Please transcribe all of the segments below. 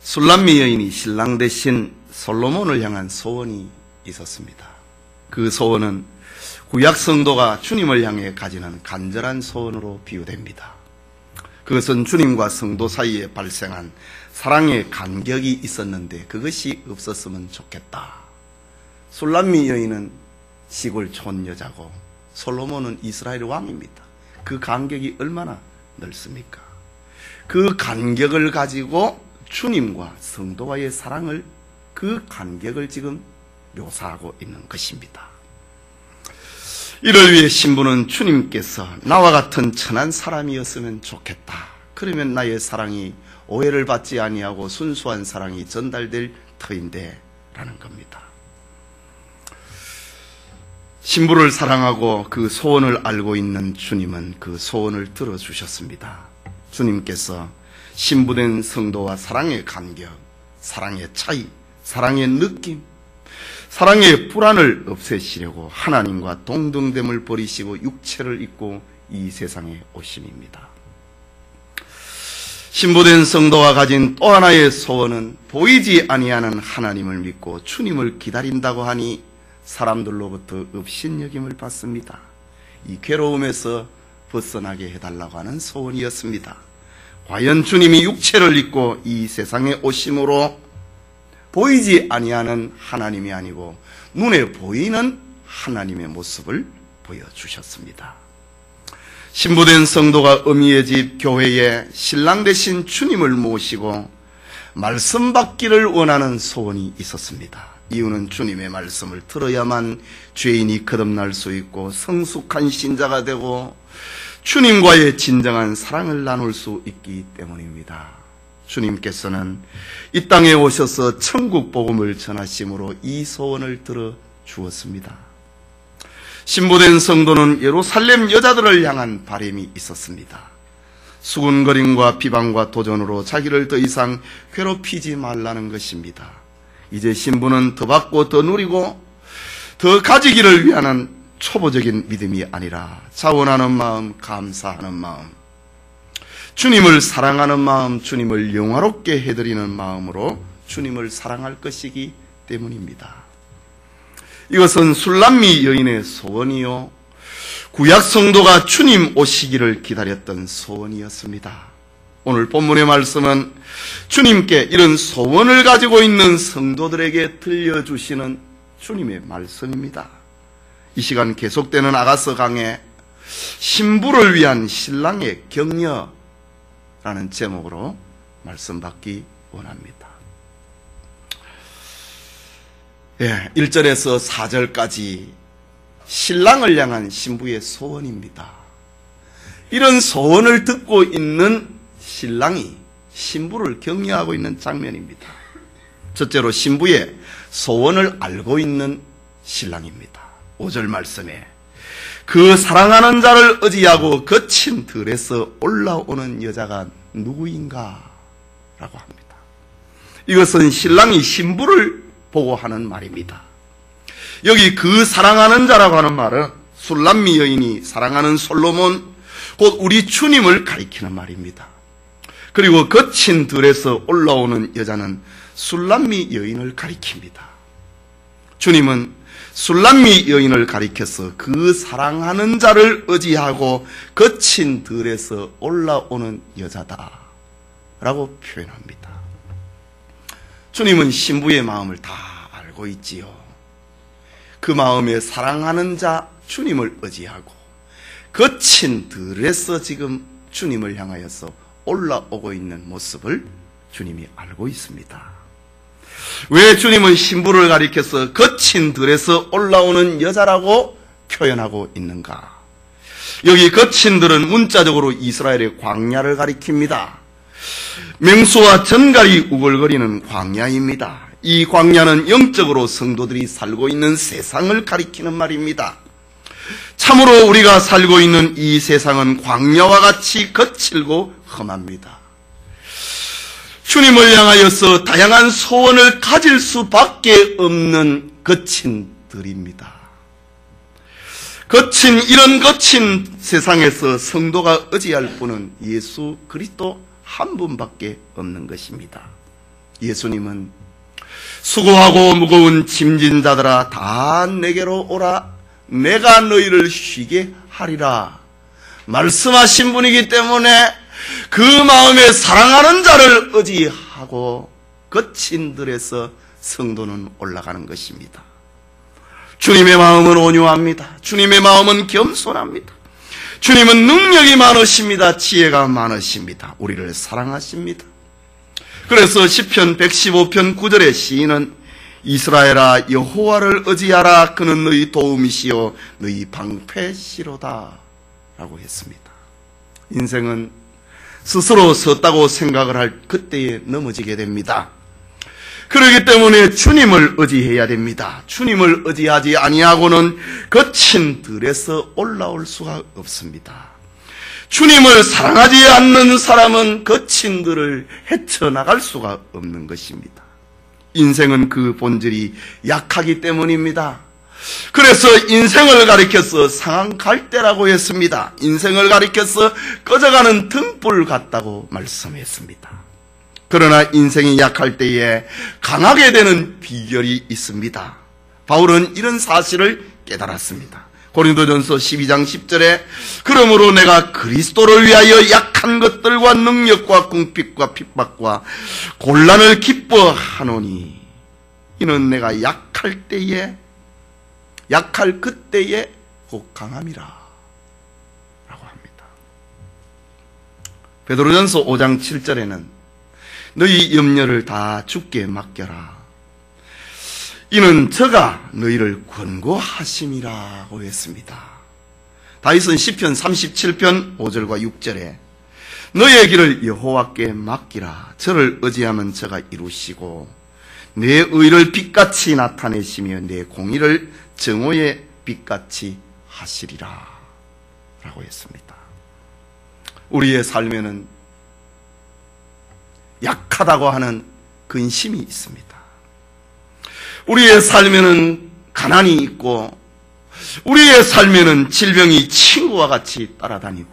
술람미 여인이 신랑 대신 솔로몬을 향한 소원이 있었습니다. 그 소원은 구약 성도가 주님을 향해 가지는 간절한 소원으로 비유됩니다. 그것은 주님과 성도 사이에 발생한 사랑의 간격이 있었는데 그것이 없었으면 좋겠다. 술람미 여인은 시골 촌 여자고 솔로몬은 이스라엘 왕입니다. 그 간격이 얼마나 넓습니까? 그 간격을 가지고 주님과 성도와의 사랑을, 그 간격을 지금 묘사하고 있는 것입니다. 이를 위해 신부는 주님께서 나와 같은 천한 사람이었으면 좋겠다. 그러면 나의 사랑이 오해를 받지 아니하고 순수한 사랑이 전달될 터인데 라는 겁니다. 신부를 사랑하고 그 소원을 알고 있는 주님은 그 소원을 들어주셨습니다. 주님께서 신부된 성도와 사랑의 간격, 사랑의 차이, 사랑의 느낌, 사랑의 불안을 없애시려고 하나님과 동등됨을 버리시고 육체를 입고 이 세상에 오심입니다. 신부된 성도가 가진 또 하나의 소원은 보이지 아니하는 하나님을 믿고 주님을 기다린다고 하니 사람들로부터 업신여김을 받습니다. 이 괴로움에서 벗어나게 해달라고 하는 소원이었습니다. 과연 주님이 육체를 입고 이 세상에 오심으로 보이지 아니하는 하나님이 아니고 눈에 보이는 하나님의 모습을 보여주셨습니다. 신부된 성도가 어미의 집 교회에 신랑 되신 주님을 모시고 말씀 받기를 원하는 소원이 있었습니다. 이유는 주님의 말씀을 들어야만 죄인이 거듭날 수 있고 성숙한 신자가 되고 주님과의 진정한 사랑을 나눌 수 있기 때문입니다. 주님께서는 이 땅에 오셔서 천국 복음을 전하심으로 이 소원을 들어 주었습니다. 신부된 성도는 예루살렘 여자들을 향한 바람이 있었습니다. 수군거림과 비방과 도전으로 자기를 더 이상 괴롭히지 말라는 것입니다. 이제 신부는 더 받고 더 누리고 더 가지기를 위한 초보적인 믿음이 아니라 자원하는 마음, 감사하는 마음, 주님을 사랑하는 마음, 주님을 영화롭게 해드리는 마음으로 주님을 사랑할 것이기 때문입니다. 이것은 술람미 여인의 소원이요, 구약 성도가 주님 오시기를 기다렸던 소원이었습니다. 오늘 본문의 말씀은 주님께 이런 소원을 가지고 있는 성도들에게 들려주시는 주님의 말씀입니다. 이 시간 계속되는 아가서 강의 신부를 위한 신랑의 격려라는 제목으로 말씀 받기 원합니다. 1절에서 4절까지 신랑을 향한 신부의 소원입니다. 이런 소원을 듣고 있는 신랑이 신부를 격려하고 있는 장면입니다. 첫째로 신부의 소원을 알고 있는 신랑입니다. 5절 말씀에 그 사랑하는 자를 의지하고 거친 들에서 올라오는 여자가 누구인가? 라고 합니다. 이것은 신랑이 신부를 보고 하는 말입니다. 여기 그 사랑하는 자라고 하는 말은 술람미 여인이 사랑하는 솔로몬, 곧 우리 주님을 가리키는 말입니다. 그리고 거친 들에서 올라오는 여자는 술람미 여인을 가리킵니다. 주님은 술람미 여인을 가리켜서 그 사랑하는 자를 의지하고 거친 들에서 올라오는 여자다 라고 표현합니다. 주님은 신부의 마음을 다 알고 있지요. 그 마음에 사랑하는 자 주님을 의지하고 거친 들에서 지금 주님을 향하여서 올라오고 있는 모습을 주님이 알고 있습니다. 왜 주님은 신부를 가리켜서 거친 들에서 올라오는 여자라고 표현하고 있는가? 여기 거친 들은 문자적으로 이스라엘의 광야를 가리킵니다. 맹수와 전갈이 우글거리는 광야입니다. 이 광야는 영적으로 성도들이 살고 있는 세상을 가리키는 말입니다. 참으로 우리가 살고 있는 이 세상은 광야와 같이 거칠고 험합니다. 주님을 향하여서 다양한 소원을 가질 수밖에 없는 거친 들입니다. 이런 거친 세상에서 성도가 의지할 분은 예수 그리스도 한 분밖에 없는 것입니다. 예수님은 수고하고 무거운 짐진 자들아 다 내게로 오라 내가 너희를 쉬게 하리라 말씀하신 분이기 때문에 그 마음에 사랑하는 자를 의지하고 거친 들에서 성도는 올라가는 것입니다. 주님의 마음은 온유합니다. 주님의 마음은 겸손합니다. 주님은 능력이 많으십니다. 지혜가 많으십니다. 우리를 사랑하십니다. 그래서 시편 115편 9절의 시인은 이스라엘아 여호와를 의지하라 그는 너희 도움이시요 너희 방패시로다 라고 했습니다. 인생은 스스로 섰다고 생각을 할 그때에 넘어지게 됩니다. 그렇기 때문에 주님을 의지해야 됩니다. 주님을 의지하지 아니하고는 거친 들에서 올라올 수가 없습니다. 주님을 사랑하지 않는 사람은 거친 들을 헤쳐나갈 수가 없는 것입니다. 인생은 그 본질이 약하기 때문입니다. 그래서 인생을 가리켜서 상한 갈대라고 했습니다. 인생을 가리켜서 꺼져가는 등불 같다고 말씀했습니다. 그러나 인생이 약할 때에 강하게 되는 비결이 있습니다. 바울은 이런 사실을 깨달았습니다. 고린도전서 12장 10절에 그러므로 내가 그리스도를 위하여 약한 것들과 능력과 궁핍과 핍박과 곤란을 기뻐하노니 이는 내가 약할 그때에 곧 강함이라 라고 합니다. 베드로전서 5장 7절에는 너희 염려를 다 주께 맡겨라 이는 저가 너희를 권고하심이라고 했습니다. 다윗은 시편 37편 5절과 6절에 너의 길을 여호와께 맡기라 저를 의지하면 저가 이루시고 내 의를 빛같이 나타내시며 내 공의를 정오의 빛같이 하시리라 라고 했습니다. 우리의 삶에는 약하다고 하는 근심이 있습니다. 우리의 삶에는 가난이 있고 우리의 삶에는 질병이 친구와 같이 따라다니고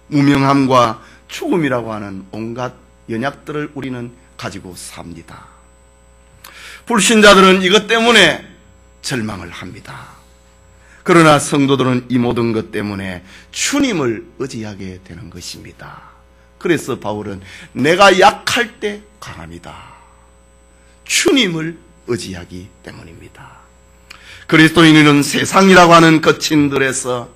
무명함과 죽음이라고 하는 온갖 연약들을 우리는 가지고 삽니다. 불신자들은 이것 때문에 절망을 합니다. 그러나 성도들은 이 모든 것 때문에 주님을 의지하게 되는 것입니다. 그래서 바울은 내가 약할 때 강합니다. 주님을 의지하기 때문입니다. 그리스도인은 세상이라고 하는 거친 들에서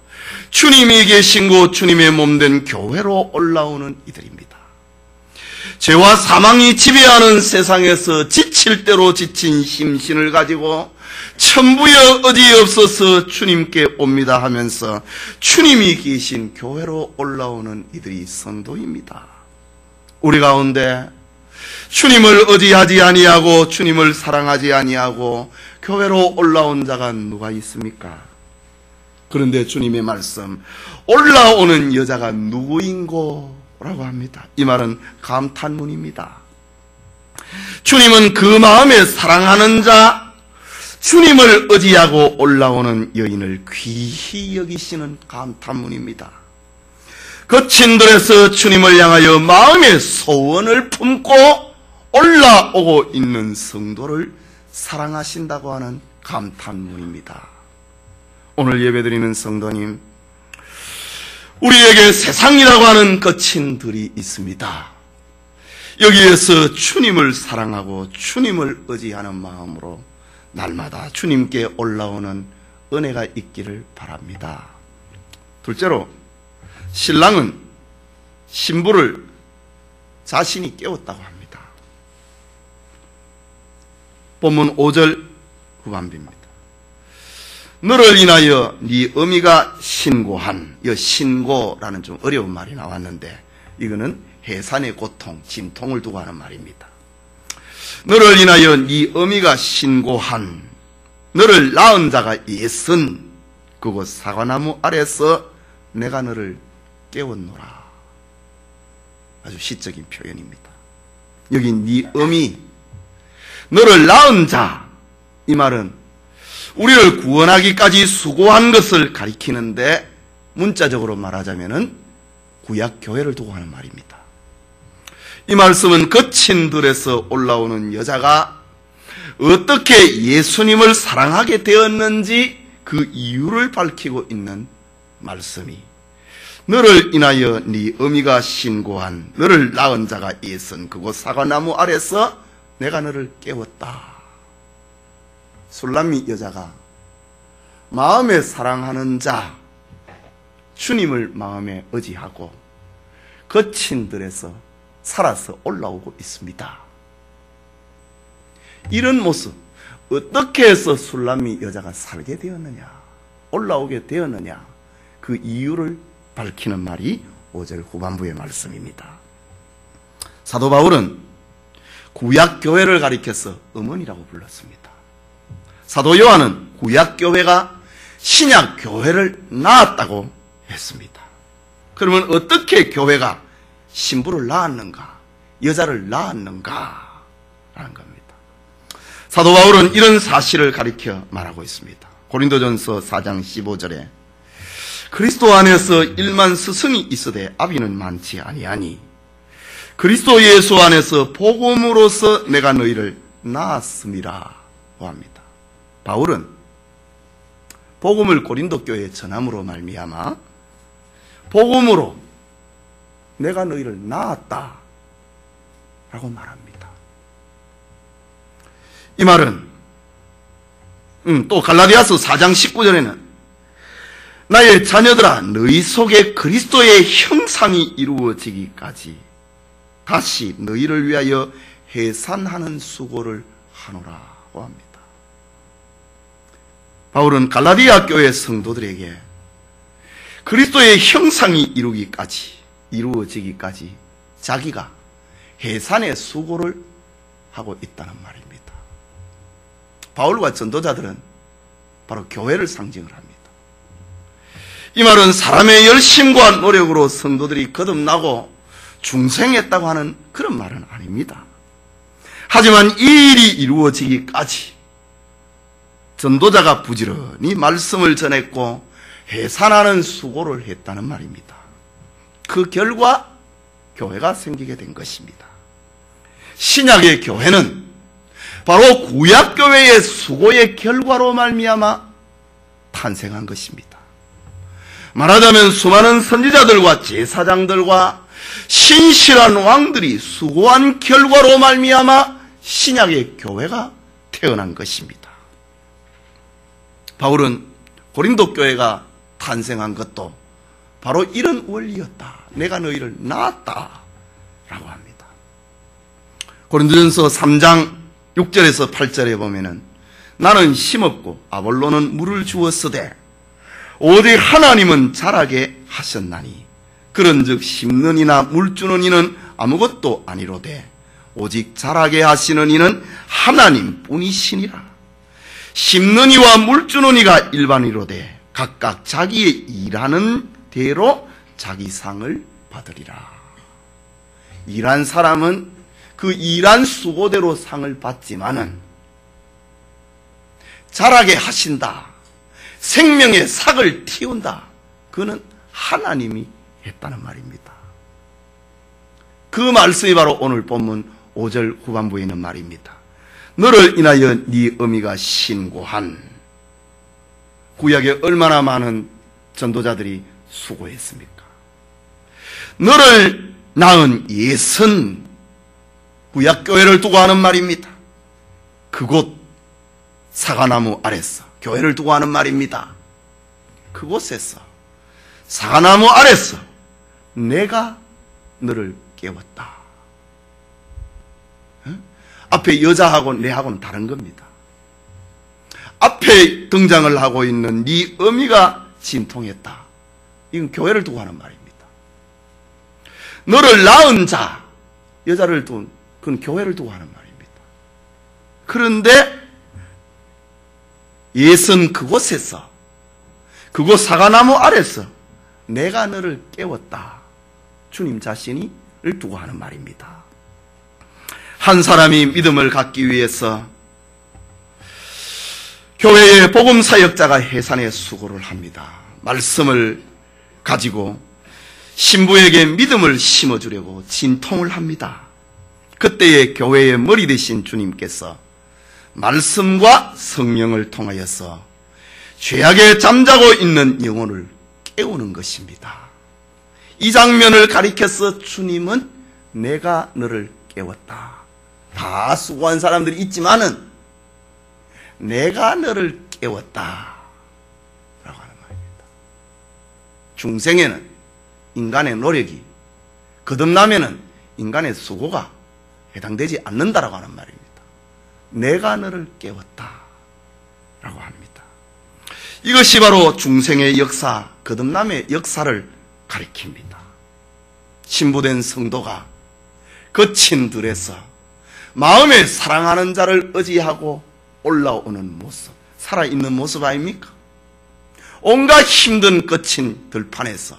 주님이 계신 곳 주님의 몸된 교회로 올라오는 이들입니다. 죄와 사망이 지배하는 세상에서 지칠 대로 지친 심신을 가지고 천부여 의지 없어서 주님께 옵니다 하면서 주님이 계신 교회로 올라오는 이들이 성도입니다. 우리 가운데 주님을 의지하지 아니하고 주님을 사랑하지 아니하고 교회로 올라온 자가 누가 있습니까? 그런데 주님의 말씀 올라오는 여자가 누구인고? 라고 합니다. 이 말은 감탄문입니다. 주님은 그 마음에 사랑하는 자 주님을 의지하고 올라오는 여인을 귀히 여기시는 감탄문입니다. 거친 들에서 주님을 향하여 마음의 소원을 품고 올라오고 있는 성도를 사랑하신다고 하는 감탄문입니다. 오늘 예배드리는 성도님, 우리에게 세상이라고 하는 거친 들이 있습니다. 여기에서 주님을 사랑하고 주님을 의지하는 마음으로 날마다 주님께 올라오는 은혜가 있기를 바랍니다. 둘째로, 신랑은 신부를 자신이 깨웠다고 합니다. 본문 5절 후반부입니다. 너를 인하여 네 어미가 신고한, 이 신고라는 좀 어려운 말이 나왔는데 이거는 해산의 고통, 진통을 두고 하는 말입니다. 너를 인하여 네 어미가 신고한, 너를 낳은 자가 예선 그곳 사과나무 아래서 내가 너를 깨웠노라. 아주 시적인 표현입니다. 여기 네 어미, 너를 낳은 자, 이 말은 우리를 구원하기까지 수고한 것을 가리키는데 문자적으로 말하자면은 구약 교회를 두고 하는 말입니다. 이 말씀은 거친 들에서 올라오는 여자가 어떻게 예수님을 사랑하게 되었는지 그 이유를 밝히고 있는 말씀이, 너를 인하여 네 어미가 신고한 너를 낳은 자가 예선 그곳 사과나무 아래서 내가 너를 깨웠다. 술람미 여자가 마음에 사랑하는 자 주님을 마음에 의지하고 거친 들에서 살아서 올라오고 있습니다. 이런 모습, 어떻게 해서 술람미 여자가 살게 되었느냐, 올라오게 되었느냐, 그 이유를 밝히는 말이 5절 후반부의 말씀입니다. 사도 바울은 구약교회를 가리켜서 어머니라고 불렀습니다. 사도 요한은 구약교회가 신약교회를 낳았다고 했습니다. 그러면 어떻게 교회가 신부를 낳았는가, 여자를 낳았는가 라는 겁니다. 사도 바울은 이런 사실을 가리켜 말하고 있습니다. 고린도전서 4장 15절에 그리스도 안에서 일만 스승이 있으되 아비는 많지 아니하니 그리스도 예수 안에서 복음으로서 내가 너희를 낳았음이라 합니다. 바울은 복음을 고린도 교회에 전함으로 말미암아 복음으로 내가 너희를 낳았다 라고 말합니다. 이 말은 또 갈라디아서 4장 19절에는 나의 자녀들아 너희 속에 그리스도의 형상이 이루어지기까지 다시 너희를 위하여 해산하는 수고를 하노라고 합니다. 바울은 갈라디아 교회 성도들에게 그리스도의 형상이 이루어지기까지 자기가 해산의 수고를 하고 있다는 말입니다. 바울과 전도자들은 바로 교회를 상징을 합니다. 이 말은 사람의 열심과 노력으로 성도들이 거듭나고 중생했다고 하는 그런 말은 아닙니다. 하지만 이 일이 이루어지기까지 전도자가 부지런히 말씀을 전했고 해산하는 수고를 했다는 말입니다. 그 결과 교회가 생기게 된 것입니다. 신약의 교회는 바로 구약교회의 수고의 결과로 말미암아 탄생한 것입니다. 말하자면 수많은 선지자들과 제사장들과 신실한 왕들이 수고한 결과로 말미암아 신약의 교회가 태어난 것입니다. 바울은 고린도 교회가 탄생한 것도 바로 이런 원리였다. 내가 너희를 낳았다 라고 합니다. 고린도전서 3장 6절에서 8절에 보면은 나는 심었고 아볼로는 물을 주었으되 오직 하나님은 자라게 하셨나니 그런즉 심는 이나 물 주는 이는 아무것도 아니로되 오직 자라게 하시는 이는 하나님 뿐이시니라. 심는 이와 물 주는 이가 일반이로되 각각 자기의 일하는 대로 자기 상을 받으리라. 일한 사람은 그 일한 수고대로 상을 받지만은 자라게 하신다, 생명의 삭을 틔운다, 그는 하나님이 했다는 말입니다. 그 말씀이 바로 오늘 본문 5절 후반부에 있는 말입니다. 너를 인하여 네 어미가 신고한. 구약에 얼마나 많은 전도자들이 수고했습니까? 너를 낳은 예선, 구약교회를 두고 하는 말입니다. 그곳 사과나무 아래서, 교회를 두고 하는 말입니다. 그곳에서 사과나무 아래서 내가 너를 깨웠다. 앞에 여자하고 내하고는 다른 겁니다. 앞에 등장을 하고 있는 네 어미가 진통했다. 이건 교회를 두고 하는 말입니다. 너를 낳은 자, 여자를 둔, 그건 교회를 두고 하는 말입니다. 그런데 예선 그곳에서, 그곳 사과나무 아래서 내가 너를 깨웠다. 주님 자신이 를 두고 하는 말입니다. 한 사람이 믿음을 갖기 위해서 교회의 복음사역자가 해산의 수고를 합니다. 말씀을 가지고 신부에게 믿음을 심어주려고 진통을 합니다. 그때의 교회의 머리 되신 주님께서 말씀과 성령을 통하여서 죄악에 잠자고 있는 영혼을 깨우는 것입니다. 이 장면을 가리켜서 주님은 내가 너를 깨웠다. 다 수고한 사람들이 있지만은 내가 너를 깨웠다 라고 하는 말입니다. 중생에는 인간의 노력이, 거듭남에는 인간의 수고가 해당되지 않는다라고 하는 말입니다. 내가 너를 깨웠다 라고 합니다. 이것이 바로 중생의 역사, 거듭남의 역사를 가리킵니다. 신부된 성도가 거친 들에서 마음에 사랑하는 자를 의지하고 올라오는 모습, 살아있는 모습 아닙니까? 온갖 힘든 거친 들판에서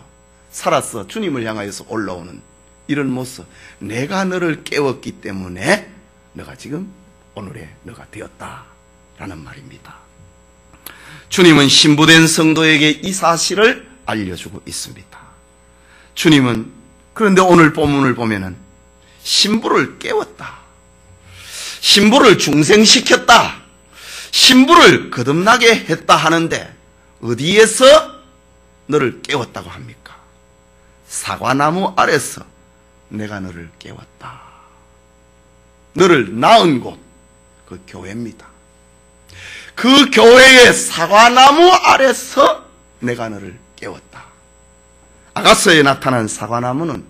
살아서 주님을 향하여서 올라오는 이런 모습, 내가 너를 깨웠기 때문에 너가 지금 오늘의 너가 되었다라는 말입니다. 주님은 신부된 성도에게 이 사실을 알려주고 있습니다. 주님은 그런데 오늘 본문을 보면은 신부를 깨웠다, 신부를 중생시켰다, 신부를 거듭나게 했다 하는데 어디에서 너를 깨웠다고 합니까? 사과나무 아래서 내가 너를 깨웠다. 너를 낳은 곳, 그 교회입니다. 그 교회의 사과나무 아래서 내가 너를 깨웠다. 아가서에 나타난 사과나무는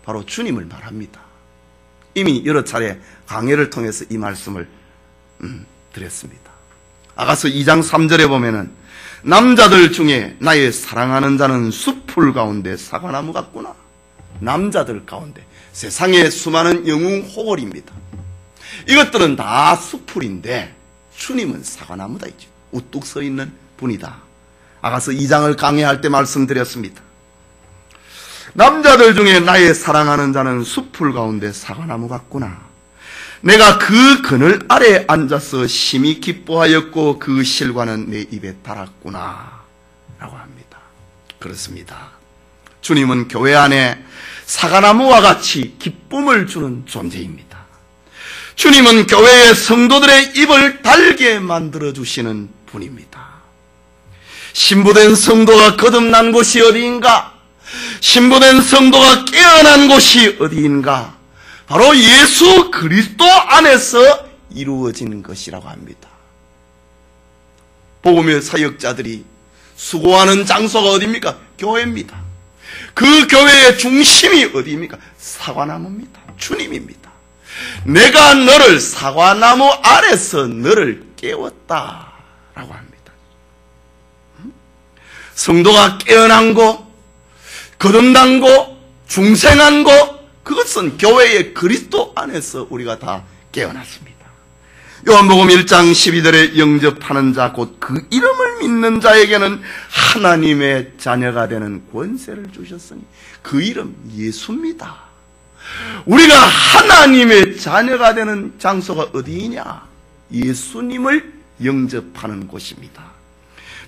바로 주님을 말합니다. 이미 여러 차례 강해를 통해서 이 말씀을 드렸습니다. 아가서 2장 3절에 보면은 남자들 중에 나의 사랑하는 자는 숲풀 가운데 사과나무 같구나. 남자들 가운데 세상에 수많은 영웅 호걸입니다. 이것들은 다 숲풀인데 주님은 사과나무다 이죠. 우뚝 서 있는 분이다. 아가서 2장을 강해할 때 말씀드렸습니다. 남자들 중에 나의 사랑하는 자는 숲풀 가운데 사과나무 같구나. 내가 그 그늘 아래 앉아서 심히 기뻐하였고 그 실과는 내 입에 달았구나 라고 합니다. 그렇습니다. 주님은 교회 안에 사과나무와 같이 기쁨을 주는 존재입니다. 주님은 교회의 성도들의 입을 달게 만들어주시는 분입니다. 신부된 성도가 거듭난 곳이 어디인가? 신부된 성도가 깨어난 곳이 어디인가? 바로 예수 그리스도 안에서 이루어지는 것이라고 합니다. 복음의 사역자들이 수고하는 장소가 어디입니까? 교회입니다. 그 교회의 중심이 어디입니까? 사과나무입니다. 주님입니다. 내가 너를 사과나무 아래서 너를 깨웠다 라고 합니다. 성도가 깨어난 곳, 거듭난 곳, 중생한 곳, 그것은 교회의 그리스도 안에서 우리가 다 깨어났습니다. 요한복음 1장 12절에 영접하는 자 곧 그 이름을 믿는 자에게는 하나님의 자녀가 되는 권세를 주셨으니 그 이름 예수입니다. 우리가 하나님의 자녀가 되는 장소가 어디이냐? 예수님을 영접하는 곳입니다.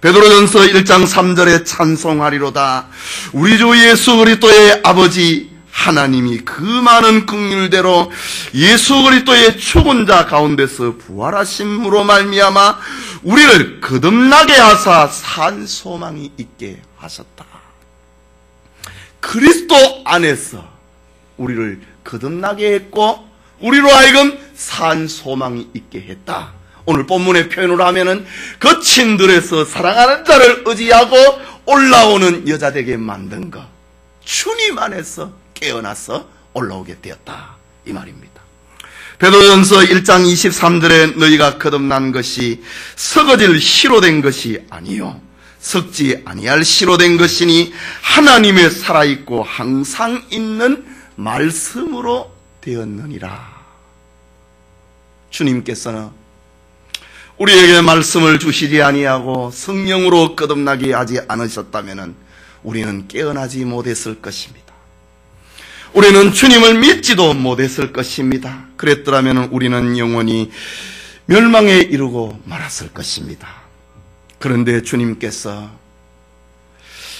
베드로전서 1장 3절에 찬송하리로다. 우리 주 예수 그리스도의 아버지 하나님이 그 많은 긍휼대로 예수 그리스도의 죽은 자 가운데서 부활하심으로 말미암아 우리를 거듭나게 하사 산 소망이 있게 하셨다. 그리스도 안에서 우리를 거듭나게 했고 우리로 하여금 산 소망이 있게 했다. 오늘 본문의 표현으로 하면은 거친 들에서 사랑하는 자를 의지하고 올라오는 여자 되게 만든 것, 주님 안에서 깨어나서 올라오게 되었다 이 말입니다. 베드로전서 1장 23절에 너희가 거듭난 것이 썩어질 씨로 된 것이 아니요 썩지 아니할 씨로 된 것이니 하나님의 살아있고 항상 있는 말씀으로 되었느니라. 주님께서는 우리에게 말씀을 주시지 아니하고 성령으로 거듭나게 하지 않으셨다면 우리는 깨어나지 못했을 것입니다. 우리는 주님을 믿지도 못했을 것입니다. 그랬더라면 우리는 영원히 멸망에 이르고 말았을 것입니다. 그런데 주님께서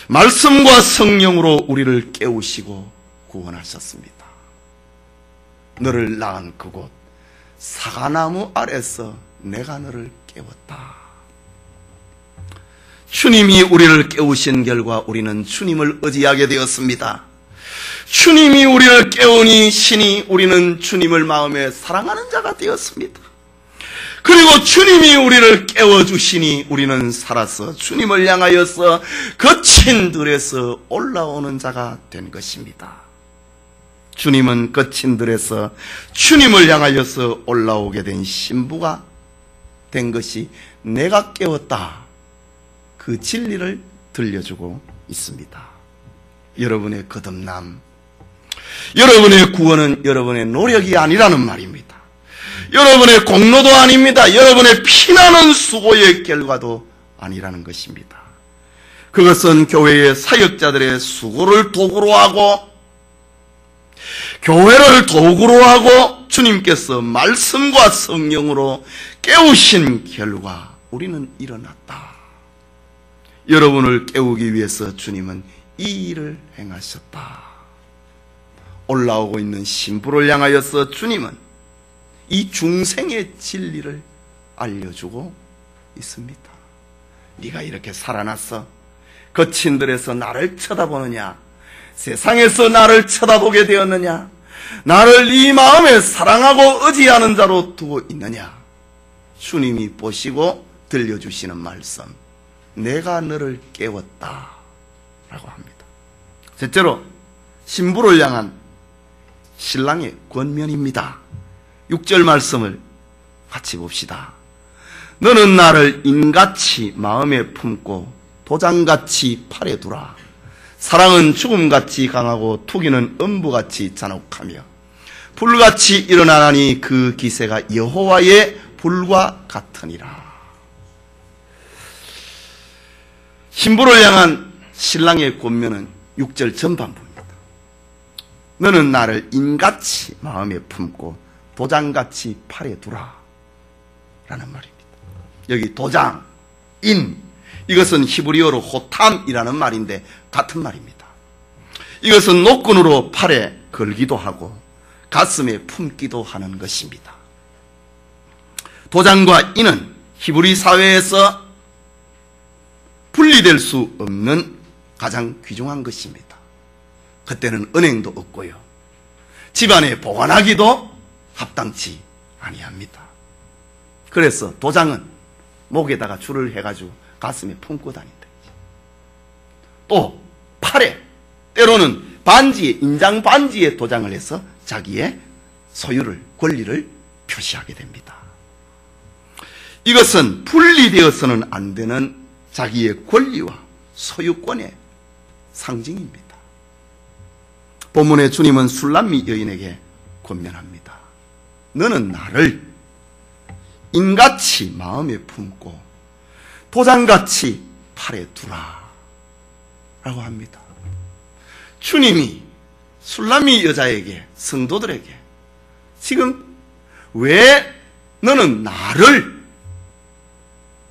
말씀과 성령으로 우리를 깨우시고 구원하셨습니다. 너를 낳은 그곳 사과나무 아래서 내가 너를 깨웠다. 주님이 우리를 깨우신 결과 우리는 주님을 의지하게 되었습니다. 주님이 우리를 깨우니 신이 우리는 주님을 마음에 사랑하는 자가 되었습니다. 그리고 주님이 우리를 깨워주시니 우리는 살아서 주님을 향하여서 거친 들에서 올라오는 자가 된 것입니다. 주님은 거친 들에서 주님을 향하여서 올라오게 된 신부가 된 것이 내가 깨웠다. 그 진리를 들려주고 있습니다. 여러분의 거듭남, 여러분의 구원은 여러분의 노력이 아니라는 말입니다. 여러분의 공로도 아닙니다. 여러분의 피나는 수고의 결과도 아니라는 것입니다. 그것은 교회의 사역자들의 수고를 도구로 하고 교회를 도구로 하고 주님께서 말씀과 성령으로 깨우신 결과 우리는 일어났다. 여러분을 깨우기 위해서 주님은 이 일을 행하셨다. 올라오고 있는 신부를 향하여서 주님은 이 중생의 진리를 알려주고 있습니다. 네가 이렇게 살아났어. 거친 들에서 나를 쳐다보느냐? 세상에서 나를 쳐다보게 되었느냐? 나를 네 마음에 사랑하고 의지하는 자로 두고 있느냐? 주님이 보시고 들려주시는 말씀, 내가 너를 깨웠다 라고 합니다. 셋째로 신부를 향한 신랑의 권면입니다. 6절 말씀을 같이 봅시다. 너는 나를 인같이 마음에 품고 도장같이 팔에 두라. 사랑은 죽음같이 강하고 투기는 음부같이 잔혹하며 불같이 일어나니 그 기세가 여호와의 불과 같으니라. 신부를 향한 신랑의 권면은 6절 전반부입니다. 너는 나를 인같이 마음에 품고 도장같이 팔에 두라 라는 말입니다. 여기 도장, 인, 이것은 히브리어로 호탐이라는 말인데 같은 말입니다. 이것은 노끈으로 팔에 걸기도 하고 가슴에 품기도 하는 것입니다. 도장과 인은 히브리 사회에서 분리될 수 없는 가장 귀중한 것입니다. 그때는 은행도 없고요. 집안에 보관하기도 합당치 아니합니다. 그래서 도장은 목에다가 줄을 해가지고 가슴에 품고 다닌다. 또 팔에, 때로는 반지에, 인장 반지에 도장을 해서 자기의 소유를, 권리를 표시하게 됩니다. 이것은 분리되어서는 안 되는 자기의 권리와 소유권의 상징입니다. 본문의 주님은 술람미 여인에게 권면합니다. 너는 나를 인같이 마음에 품고 도장같이 팔에 두라 라고 합니다. 주님이 술람미 여자에게, 성도들에게 지금 왜 너는 나를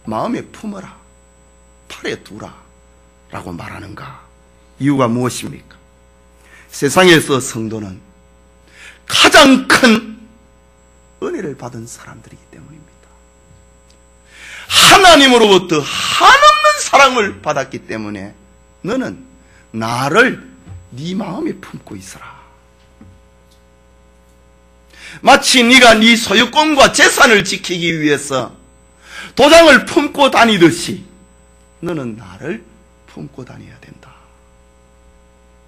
마음에 품어라, 팔에 두라 라고 말하는가? 이유가 무엇입니까? 세상에서 성도는 가장 큰 은혜를 받은 사람들이기 때문입니다. 하나님으로부터 한없는 사랑을 받았기 때문에 너는 나를 네 마음에 품고 있어라. 마치 네가 네 소유권과 재산을 지키기 위해서 도장을 품고 다니듯이 너는 나를 품고 다녀야 된다.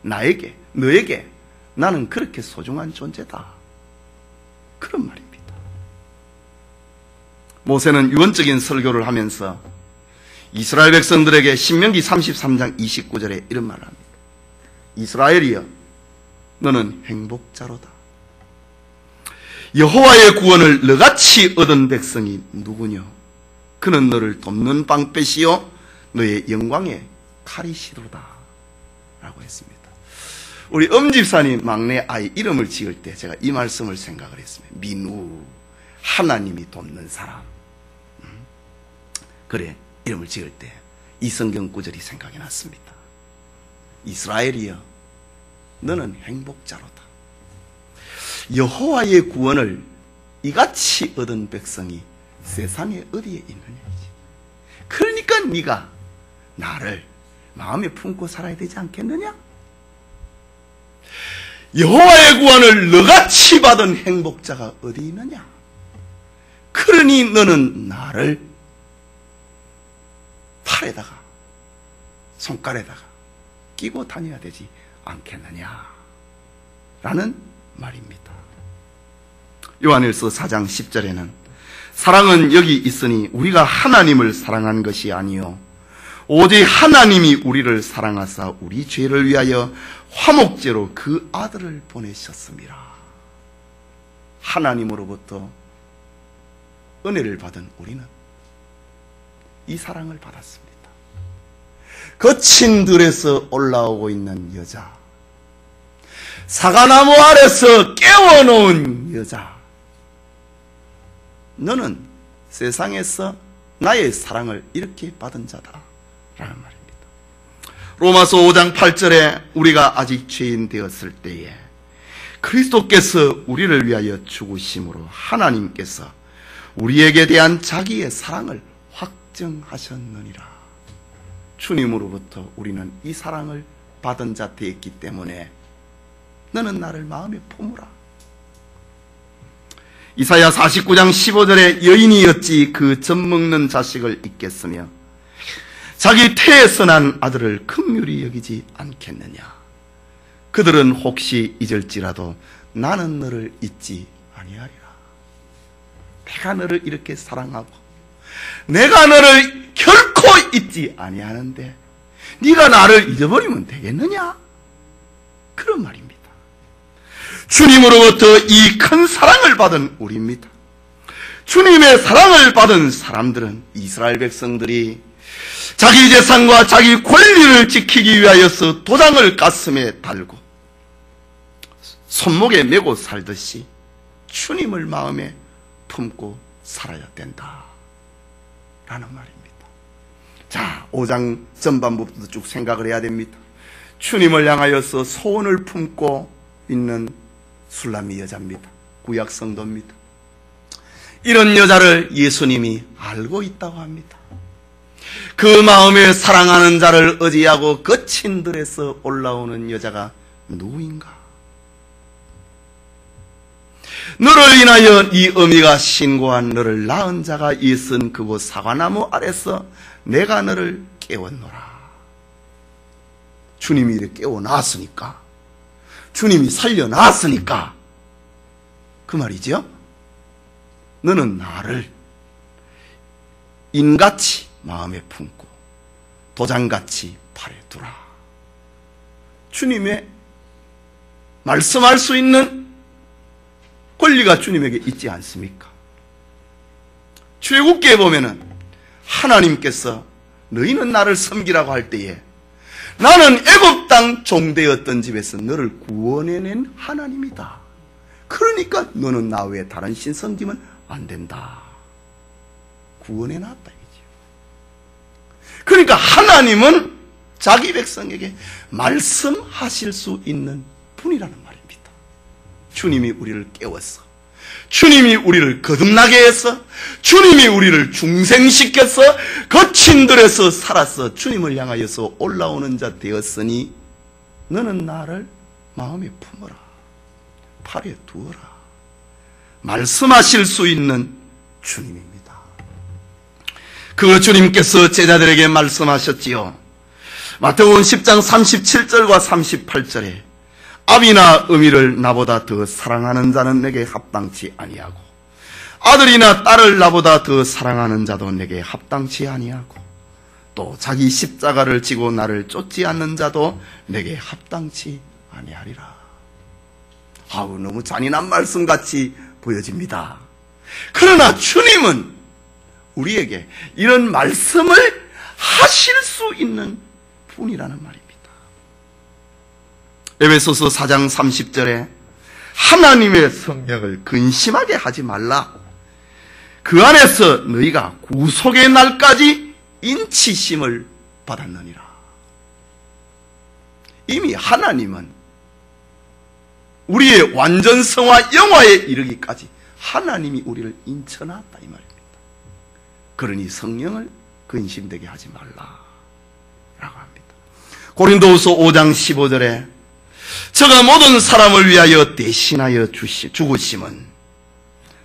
나에게, 너에게 나는 그렇게 소중한 존재다. 그런 말입니다. 모세는 유언적인 설교를 하면서 이스라엘 백성들에게 신명기 33장 29절에 이런 말을 합니다. 이스라엘이여, 너는 행복자로다. 여호와의 구원을 너같이 얻은 백성이 누구뇨? 그는 너를 돕는 방패시요 너의 영광의 칼이시로다 라고 했습니다. 우리 엄집사님 막내 아이 이름을 지을 때 제가 이 말씀을 생각을 했습니다. 민우, 하나님이 돕는 사람. 그래, 이름을 지을 때 이 성경 구절이 생각이 났습니다. 이스라엘이여, 너는 행복자로다. 여호와의 구원을 이같이 얻은 백성이 세상에 어디에 있느냐지. 그러니까 네가 나를 마음에 품고 살아야 되지 않겠느냐? 여호와의 구원을 너같이 받은 행복자가 어디 있느냐? 그러니 너는 나를 팔에다가 손가락에다가 끼고 다녀야 되지 않겠느냐? 라는 말입니다. 요한일서 4장 10절에는 사랑은 여기 있으니 우리가 하나님을 사랑한 것이 아니요 오직 하나님이 우리를 사랑하사 우리 죄를 위하여 화목제로 그 아들을 보내셨습니다. 하나님으로부터 은혜를 받은 우리는 이 사랑을 받았습니다. 거친 들에서 올라오고 있는 여자, 사과나무 아래서 깨워놓은 여자, 너는 세상에서 나의 사랑을 이렇게 받은 자다 라는 말입니다. 로마서 5장 8절에 우리가 아직 죄인 되었을 때에 그리스도께서 우리를 위하여 죽으심으로 하나님께서 우리에게 대한 자기의 사랑을 확정하셨느니라. 주님으로부터 우리는 이 사랑을 받은 자 되었기 때문에 너는 나를 마음에 품으라. 이사야 49장 15절에 여인이 어찌 그 젖먹는 자식을 잊겠으며 자기 태에서 난 아들을 긍휼히 여기지 않겠느냐. 그들은 혹시 잊을지라도 나는 너를 잊지 아니하리라. 내가 너를 이렇게 사랑하고 내가 너를 결코 잊지 아니하는데 네가 나를 잊어버리면 되겠느냐? 그런 말입니다. 주님으로부터 이 큰 사랑을 받은 우리입니다. 주님의 사랑을 받은 사람들은 이스라엘 백성들이 자기 재산과 자기 권리를 지키기 위하여서 도장을 가슴에 달고 손목에 메고 살듯이 주님을 마음에 품고 살아야 된다 라는 말입니다. 자, 5장 전반부부터 쭉 생각을 해야 됩니다. 주님을 향하여서 소원을 품고 있는 술람미 여자입니다. 구약 성도입니다. 이런 여자를 예수님이 알고 있다고 합니다. 그 마음에 사랑하는 자를 의지하고 거친 들에서 올라오는 여자가 누구인가? 너를 인하여 네 어미가 신고한 너를 낳은 자가 예선 그곳 사과나무 아래서 내가 너를 깨웠노라. 주님이 이렇게 깨워놨으니까, 주님이 살려놨으니까 그 말이죠. 너는 나를 인같이 마음에 품고 도장같이 팔에 두라. 주님의 말씀할 수 있는 권리가 주님에게 있지 않습니까? 출애굽기에 보면은 하나님께서 너희는 나를 섬기라고 할 때에 나는 애굽 땅 종되었던 집에서 너를 구원해낸 하나님이다. 그러니까 너는 나 외에 다른 신 섬기면 안 된다. 구원해놨다 이거죠. 그러니까 하나님은 자기 백성에게 말씀하실 수 있는 분이라는 말입니다. 주님이 우리를 깨웠어. 주님이 우리를 거듭나게 했어. 주님이 우리를 중생시켰어. 거친 들에서 살았어. 주님을 향하여서 올라오는 자 되었으니 너는 나를 마음에 품어라. 팔에 두어라. 말씀하실 수 있는 주님입니다. 그 주님께서 제자들에게 말씀하셨지요. 마태복음 10장 37절과 38절에 아비나 어미를 나보다 더 사랑하는 자는 내게 합당치 아니하고 아들이나 딸을 나보다 더 사랑하는 자도 내게 합당치 아니하고 또 자기 십자가를 지고 나를 쫓지 않는 자도 내게 합당치 아니하리라. 아우, 너무 잔인한 말씀같이 보여집니다. 그러나 주님은 우리에게 이런 말씀을 하실 수 있는 분이라는 말입니다. 에베소서 4장 30절에 하나님의 성령을 근심하게 하지 말라. 그 안에서 너희가 구속의 날까지 인치심을 받았느니라. 이미 하나님은 우리의 완전성화 영화에 이르기까지 하나님이 우리를 인쳐놨다 이 말입니다. 그러니 성령을 근심되게 하지 말라라고 합니다. 고린도후서 5장 15절에 저가 모든 사람을 위하여 대신하여 죽으심은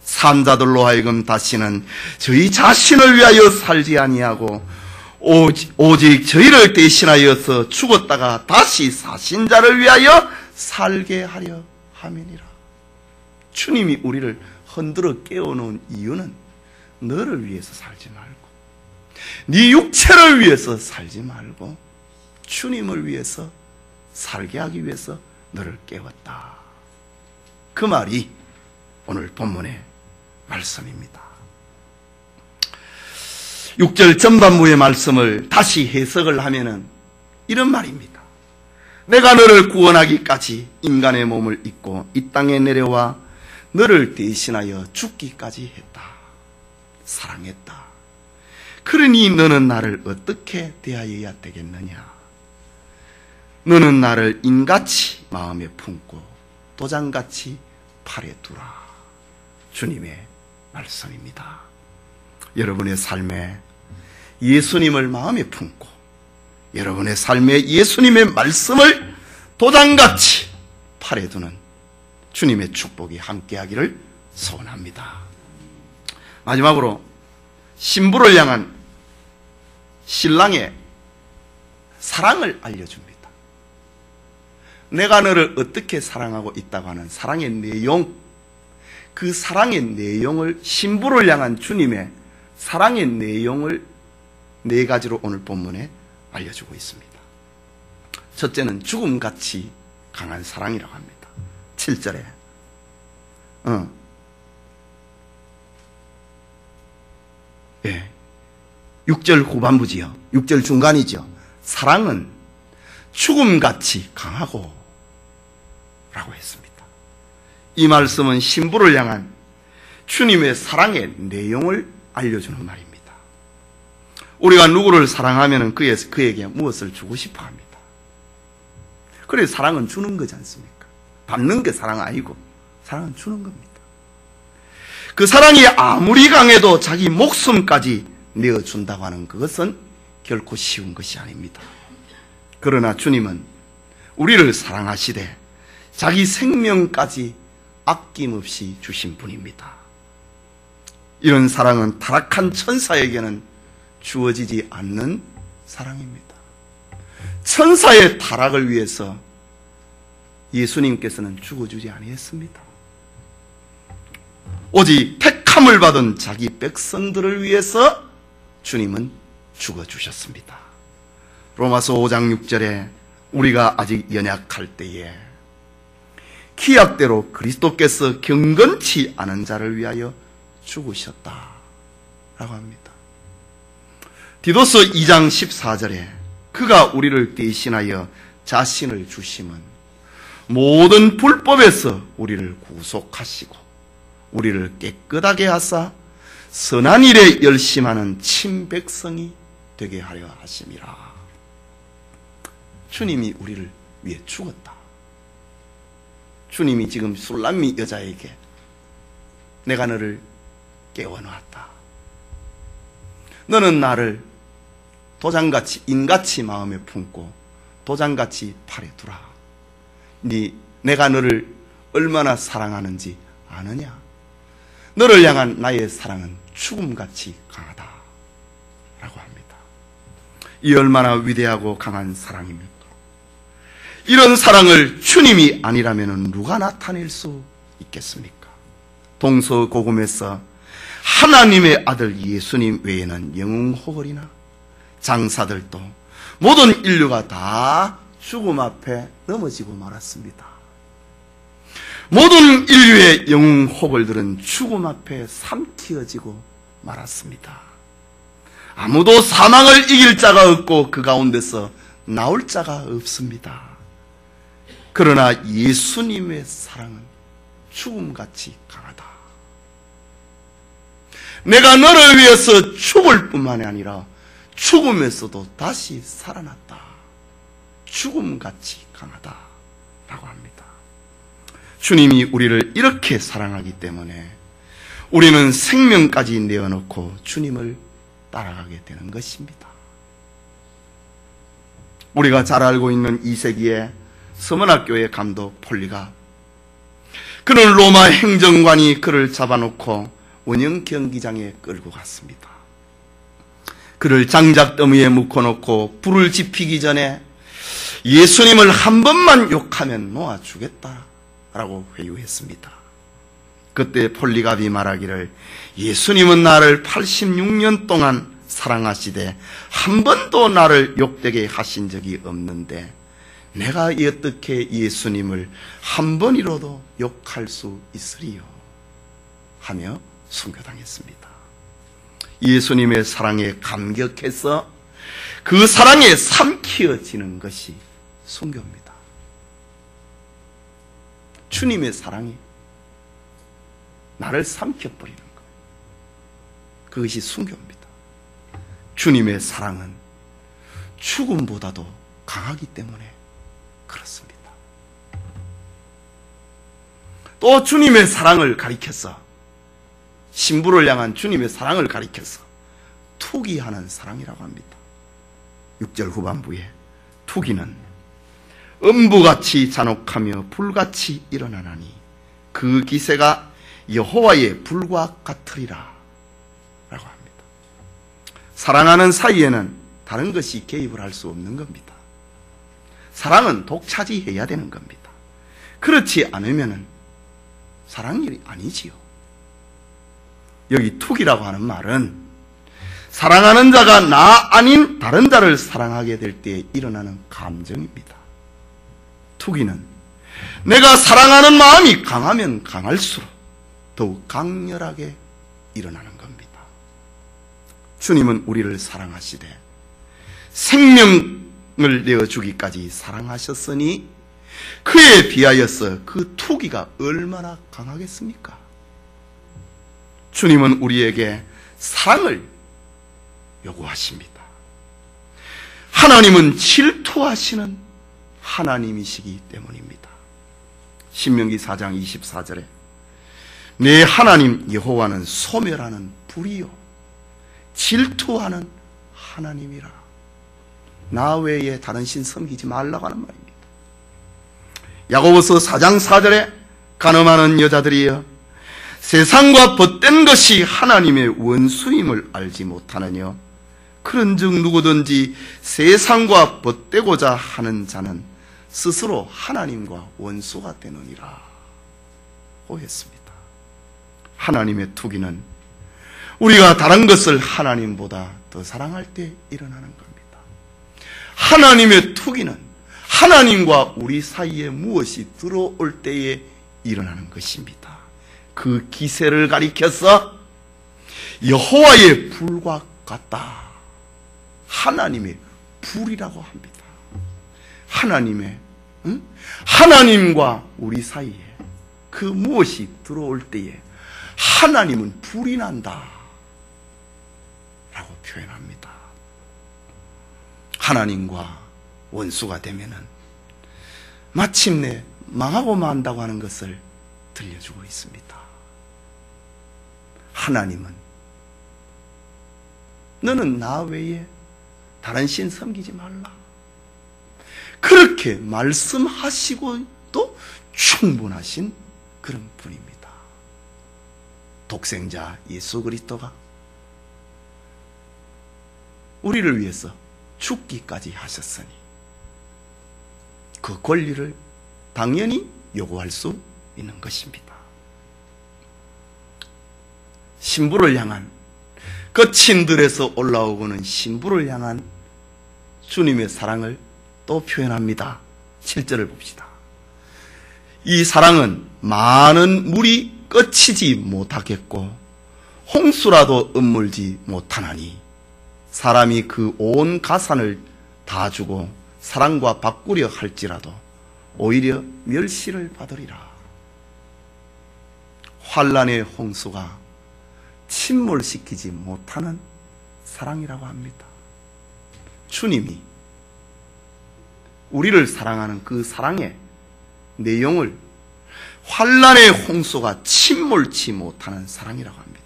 산자들로 하여금 다시는 저희 자신을 위하여 살지 아니하고 오직 저희를 대신하여서 죽었다가 다시 사신 자를 위하여 살게 하려 함이니라. 주님이 우리를 흔들어 깨워놓은 이유는 너를 위해서 살지 말고 네 육체를 위해서 살지 말고 주님을 위해서 살게 하기 위해서 너를 깨웠다. 그 말이 오늘 본문의 말씀입니다. 6절 전반부의 말씀을 다시 해석을 하면은 이런 말입니다. 내가 너를 구원하기까지 인간의 몸을 입고 이 땅에 내려와 너를 대신하여 죽기까지 했다. 사랑했다. 그러니 너는 나를 어떻게 대하여야 되겠느냐? 너는 나를 인같이 마음에 품고 도장같이 팔에 두라. 주님의 말씀입니다. 여러분의 삶에 예수님을 마음에 품고 여러분의 삶에 예수님의 말씀을 도장같이 팔에 두는 주님의 축복이 함께하기를 소원합니다. 마지막으로 신부를 향한 신랑의 사랑을 알려줍니다. 내가 너를 어떻게 사랑하고 있다고 하는 사랑의 내용, 그 사랑의 내용을 신부를 향한 주님의 사랑의 내용을 네 가지로 오늘 본문에 알려주고 있습니다. 첫째는 죽음같이 강한 사랑이라고 합니다. 7절에 6절 후반부지요. 6절 중간이죠. 사랑은 죽음같이 강하고 라고 했습니다. 이 말씀은 신부를 향한 주님의 사랑의 내용을 알려주는 말입니다. 우리가 누구를 사랑하면 그에게 무엇을 주고 싶어 합니다. 그래서 사랑은 주는 거지 않습니까? 받는 게 사랑 아니고 사랑은 주는 겁니다. 그 사랑이 아무리 강해도 자기 목숨까지 내어준다고 하는 그것은 결코 쉬운 것이 아닙니다. 그러나 주님은 우리를 사랑하시되 자기 생명까지 아낌없이 주신 분입니다. 이런 사랑은 타락한 천사에게는 주어지지 않는 사랑입니다. 천사의 타락을 위해서 예수님께서는 죽어주지 아니했습니다. 오직 택함을 받은 자기 백성들을 위해서 주님은 죽어주셨습니다. 로마서 5장 6절에 우리가 아직 연약할 때에 기약대로 그리스도께서 경건치 않은 자를 위하여 죽으셨다 라고 합니다. 디도서 2장 14절에 그가 우리를 대신하여 자신을 주심은 모든 불법에서 우리를 구속하시고 우리를 깨끗하게 하사 선한 일에 열심하는 친백성이 되게 하려 하심이라. 주님이 우리를 위해 죽었다. 주님이 지금 술람미 여자에게 내가 너를 깨워놓았다. 너는 나를 도장같이 인같이 마음에 품고 도장같이 팔에 두라. 내가 너를 얼마나 사랑하는지 아느냐? 너를 향한 나의 사랑은 죽음같이 강하다 라고 합니다. 이 얼마나 위대하고 강한 사랑입니까? 이런 사랑을 주님이 아니라면 누가 나타낼 수 있겠습니까? 동서고금에서 하나님의 아들 예수님 외에는 영웅호걸이나 장사들도 모든 인류가 다 죽음 앞에 넘어지고 말았습니다. 모든 인류의 영웅호걸들은 죽음 앞에 삼키어지고 말았습니다. 아무도 사망을 이길 자가 없고 그 가운데서 나올 자가 없습니다. 그러나 예수님의 사랑은 죽음같이 강하다. 내가 너를 위해서 죽을 뿐만이 아니라 죽음에서도 다시 살아났다. 죽음같이 강하다 라고 합니다. 주님이 우리를 이렇게 사랑하기 때문에 우리는 생명까지 내어놓고 주님을 따라가게 되는 것입니다. 우리가 잘 알고 있는 2세기의 서문학교의 감독 폴리가, 그는 로마 행정관이 그를 잡아놓고 원형 경기장에 끌고 갔습니다. 그를 장작더미에 묶어놓고 불을 지피기 전에 예수님을 한 번만 욕하면 놓아주겠다라고 회유했습니다. 그때 폴리갑이 말하기를, 예수님은 나를 86년 동안 사랑하시되 한 번도 나를 욕되게 하신 적이 없는데 내가 어떻게 예수님을 한 번이라도 욕할 수 있으리요? 하며 순교당했습니다. 예수님의 사랑에 감격해서 그 사랑에 삼키어지는 것이 순교입니다. 주님의 사랑이 나를 삼켜버리는 것, 그것이 순교입니다. 주님의 사랑은 죽음보다도 강하기 때문에 그렇습니다. 또 주님의 사랑을 가리켜서, 신부를 향한 주님의 사랑을 가리켜서 투기하는 사랑이라고 합니다. 6절 후반부에 투기는 음부같이 잔혹하며 불같이 일어나나니 그 기세가 여호와의 불과 같으리라 라고 합니다. 사랑하는 사이에는 다른 것이 개입을 할 수 없는 겁니다. 사랑은 독차지해야 되는 겁니다. 그렇지 않으면 사랑이 아니지요. 여기 투기라고 하는 말은 사랑하는 자가 나 아닌 다른 자를 사랑하게 될 때 일어나는 감정입니다. 투기는 내가 사랑하는 마음이 강하면 강할수록 더욱 강렬하게 일어나는 겁니다. 주님은 우리를 사랑하시되 생명을 내어주기까지 사랑하셨으니 그에 비하여서 그 투기가 얼마나 강하겠습니까? 주님은 우리에게 사랑을 요구하십니다. 하나님은 질투하시는 하나님이시기 때문입니다. 신명기 4장 24절에 내 하나님 여호와는 소멸하는 불이요 질투하는 하나님이라. 나 외에 다른 신 섬기지 말라고 하는 말입니다. 야고보서 4장 4절에 간음하는 여자들이여 세상과 벗된 것이 하나님의 원수임을 알지 못하느냐. 그런즉 누구든지 세상과 벗되고자 하는 자는 스스로 하나님과 원수가 되느니라 고 했습니다. 하나님의 투기는 우리가 다른 것을 하나님보다 더 사랑할 때 일어나는 겁니다. 하나님의 투기는 하나님과 우리 사이에 무엇이 들어올 때에 일어나는 것입니다. 그 기세를 가리켜서 여호와의 불과 같다. 하나님의 불이라고 합니다. 하나님과 우리 사이에 그 무엇이 들어올 때에 하나님은 불이 난다 라고 표현합니다. 하나님과 원수가 되면은 마침내 망하고 만다고 하는 것을 들려주고 있습니다. 하나님은 너는 나 외에 다른 신 섬기지 말라. 그렇게 말씀하시고도 충분하신 그런 분입니다. 독생자 예수 그리스도가 우리를 위해서 죽기까지 하셨으니 그 권리를 당연히 요구할 수 있는 것입니다. 신부를 향한 거친들에서 올라오고는 신부를 향한 주님의 사랑을 또 표현합니다. 7절을 봅시다. 이 사랑은 많은 물이 끄치지 못하겠고 홍수라도 ը물지 못하나니 사람이 그 온 가산을 다 주고 사랑과 바꾸려 할지라도 오히려 멸시를 받으리라. 환난의 홍수가 침몰시키지 못하는 사랑이라고 합니다. 주님이 우리를 사랑하는 그 사랑의 내용을 환란의 홍수가 침몰치 못하는 사랑이라고 합니다.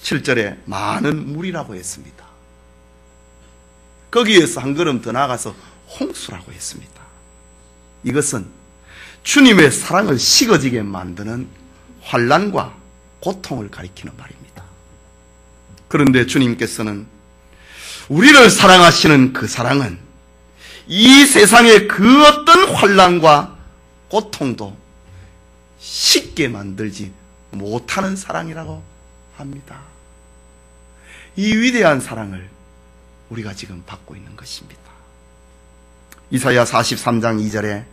7절에 많은 물이라고 했습니다. 거기에서 한 걸음 더 나아가서 홍수라고 했습니다. 이것은 주님의 사랑을 식어지게 만드는 환란과 고통을 가리키는 말입니다. 그런데 주님께서는 우리를 사랑하시는 그 사랑은 이 세상의 그 어떤 환란과 고통도 쉽게 만들지 못하는 사랑이라고 합니다. 이 위대한 사랑을 우리가 지금 받고 있는 것입니다. 이사야 43장 2절에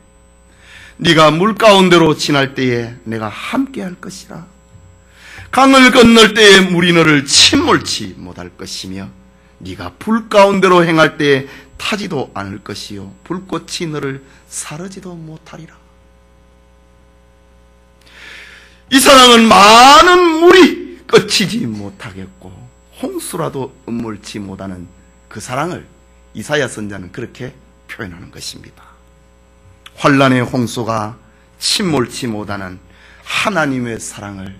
네가 물 가운데로 지날 때에 내가 함께 할 것이라. 강을 건널 때에 물이 너를 침몰치 못할 것이며 네가 불 가운데로 행할 때에 타지도 않을 것이요 불꽃이 너를 사르지도 못하리라. 이 사랑은 많은 물이 끝이지 못하겠고 홍수라도 음몰치 못하는 그 사랑을 이사야 선자는 그렇게 표현하는 것입니다. 환란의 홍수가 침몰치 못하는 하나님의 사랑을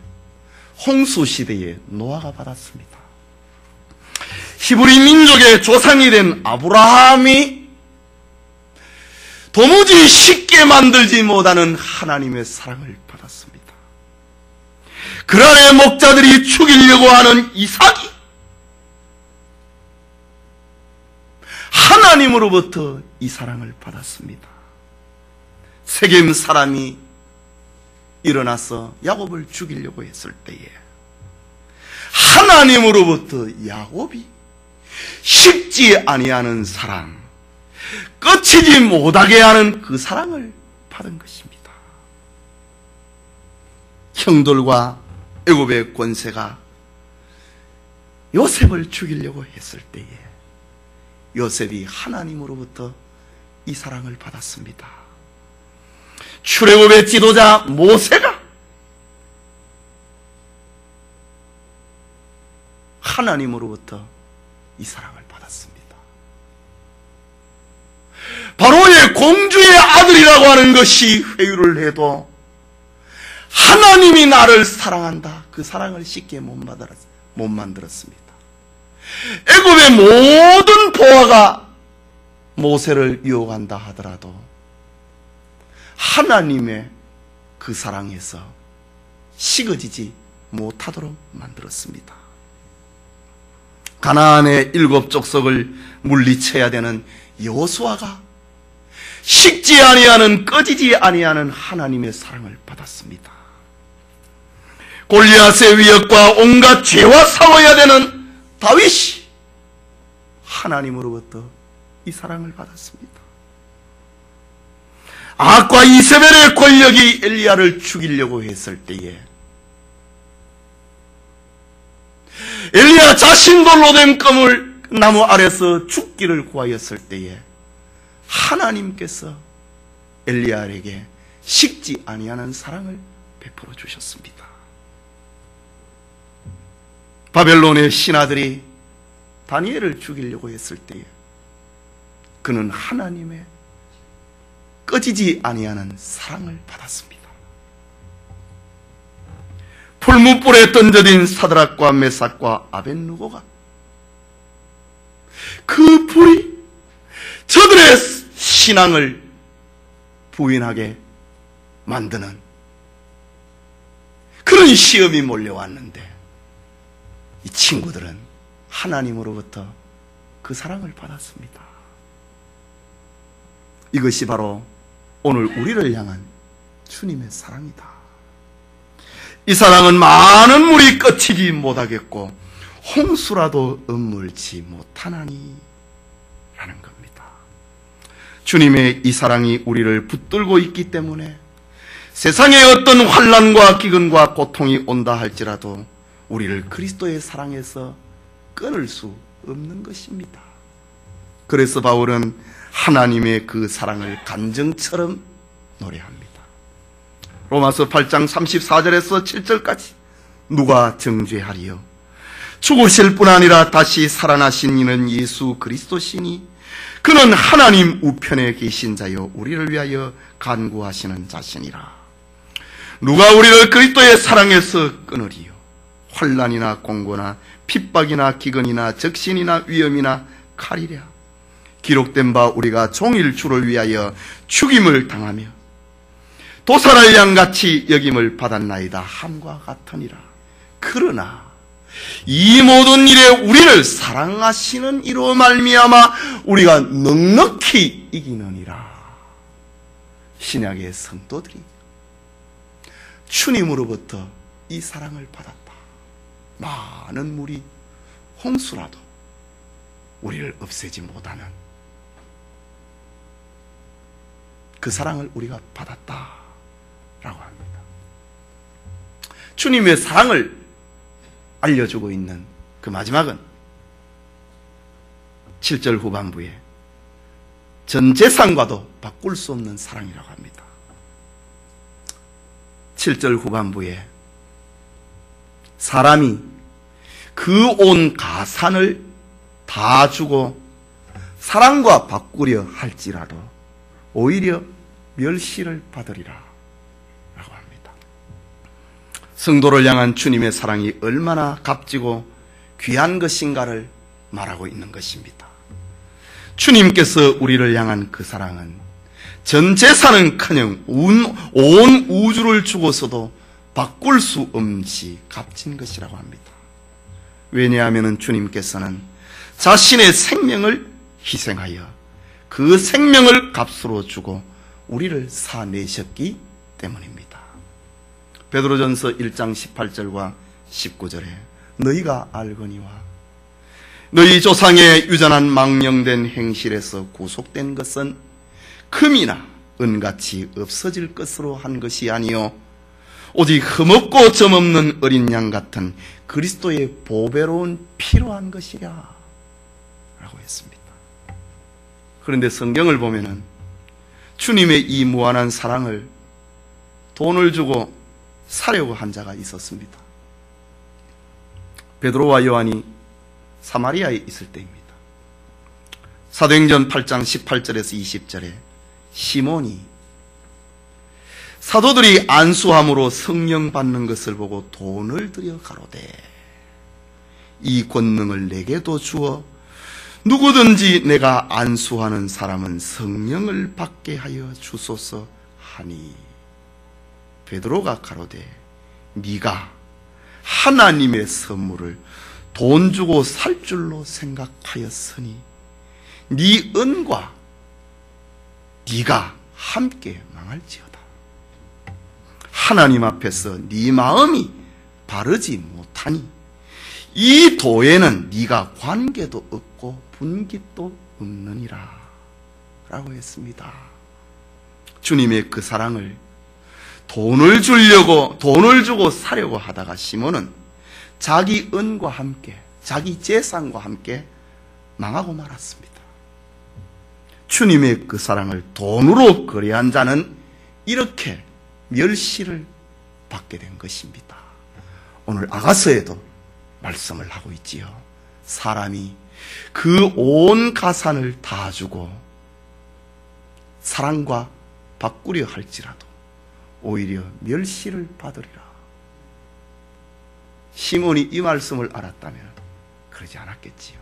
홍수 시대에 노아가 받았습니다. 히브리 민족의 조상이 된 아브라함이 도무지 쉽게 만들지 못하는 하나님의 사랑을 받았습니다. 그란의 목자들이 죽이려고 하는 이삭이 하나님으로부터 이 사랑을 받았습니다. 세겜 사람이 일어나서 야곱을 죽이려고 했을 때에 하나님으로부터 야곱이 쉽지 아니하는 사랑, 끝이지 못하게 하는 그 사랑을 받은 것입니다. 형들과 애굽의 권세가 요셉을 죽이려고 했을 때에 요셉이 하나님으로부터 이 사랑을 받았습니다. 출애굽의 지도자 모세가 하나님으로부터 이 사랑을 받았습니다. 바로의 공주의 아들이라고 하는 것이 회유를 해도 하나님이 나를 사랑한다, 그 사랑을 쉽게 못 만들었습니다. 애굽의 모든 보화가 모세를 유혹한다 하더라도 하나님의 그 사랑에서 식어지지 못하도록 만들었습니다. 가나안의 7 족속을 물리쳐야 되는 여호수아가 식지 아니하는, 꺼지지 아니하는 하나님의 사랑을 받았습니다. 골리앗의 위협과 온갖 죄와 싸워야 되는 다윗이 하나님으로부터 이 사랑을 받았습니다. 악과 이세벨의 권력이 엘리야를 죽이려고 했을 때에 엘리야 자신도 로뎀 껌을 나무 아래서 죽기를 구하였을 때에 하나님께서 엘리야에게 식지 아니하는 사랑을 베풀어 주셨습니다. 바벨론의 신하들이 다니엘을 죽이려고 했을 때에 그는 하나님의 꺼지지 아니하는 사랑을 받았습니다. 풀무불에 던져진 사드락과 메삭과 아벳느고가 그 불이 저들의 신앙을 부인하게 만드는 그런 시험이 몰려왔는데 이 친구들은 하나님으로부터 그 사랑을 받았습니다. 이것이 바로 오늘 우리를 향한 주님의 사랑이다. 이 사랑은 많은 물이 끝이지 못하겠고 홍수라도 음물지 못하나니 라는 겁니다. 주님의 이 사랑이 우리를 붙들고 있기 때문에 세상에 어떤 환난과 기근과 고통이 온다 할지라도 우리를 그리스도의 사랑에서 끊을 수 없는 것입니다. 그래서 바울은 하나님의 그 사랑을 간정처럼 노래합니다. 로마서 8장 34절에서 7절까지 누가 정죄하리요? 죽으실 뿐 아니라 다시 살아나신 이는 예수 그리스도시니 그는 하나님 우편에 계신 자요 우리를 위하여 간구하시는 자시니라. 누가 우리를 그리스도의 사랑에서 끊으리요? 환난이나 공고나 핍박이나 기근이나 적신이나 위험이나 칼이랴. 기록된 바 우리가 종일 주를 위하여 죽임을 당하며 도살할 양같이 여김을 받았나이다 함과 같으니라. 그러나 이 모든 일에 우리를 사랑하시는 이로 말미암아 우리가 넉넉히 이기느니라. 신약의 성도들이 주님으로부터 이 사랑을 받았다. 많은 물이 홍수라도 우리를 없애지 못하는 그 사랑을 우리가 받았다라고 합니다. 주님의 사랑을 알려주고 있는 그 마지막은 7절 후반부에 전 재산과도 바꿀 수 없는 사랑이라고 합니다. 7절 후반부에 사람이 그 온 가산을 다 주고 사랑과 바꾸려 할지라도 오히려 멸시를 받으리라 라고 합니다. 성도를 향한 주님의 사랑이 얼마나 값지고 귀한 것인가를 말하고 있는 것입니다. 주님께서 우리를 향한 그 사랑은 전 재산은커녕 온 우주를 주고서도 바꿀 수 없이 값진 것이라고 합니다. 왜냐하면 주님께서는 자신의 생명을 희생하여 그 생명을 값으로 주고 우리를 사내셨기 때문입니다. 베드로전서 1장 18절과 19절에 너희가 알거니와 너희 조상의 유전한 망령된 행실에서 구속된 것은 금이나 은같이 없어질 것으로 한 것이 아니요 오직 흠없고 점없는 어린 양 같은 그리스도의 보배로운 피로 한 것이라 라고 했습니다. 그런데 성경을 보면은 주님의 이 무한한 사랑을 돈을 주고 사려고 한 자가 있었습니다. 베드로와 요한이 사마리아에 있을 때입니다. 사도행전 8장 18절에서 20절에 시몬이 사도들이 안수함으로 성령 받는 것을 보고 돈을 들여 가로되 이 권능을 내게도 주어 누구든지 내가 안수하는 사람은 성령을 받게 하여 주소서 하니 베드로가 가로되 네가 하나님의 선물을 돈 주고 살 줄로 생각하였으니 네 은과 네가 함께 망할지어다. 하나님 앞에서 네 마음이 바르지 못하니 이 도에는 네가 관계도 없고 분깃도 없느니라 라고 했습니다. 주님의 그 사랑을 돈을 주고 사려고 하다가 시몬은 자기 은과 함께 자기 재산과 함께 망하고 말았습니다. 주님의 그 사랑을 돈으로 거래한 자는 이렇게 멸시를 받게 된 것입니다. 오늘 아가서에도 말씀을 하고 있지요. 사람이 그 온 가산을 다 주고 사랑과 바꾸려 할지라도 오히려 멸시를 받으리라. 시몬이 이 말씀을 알았다면 그러지 않았겠지요.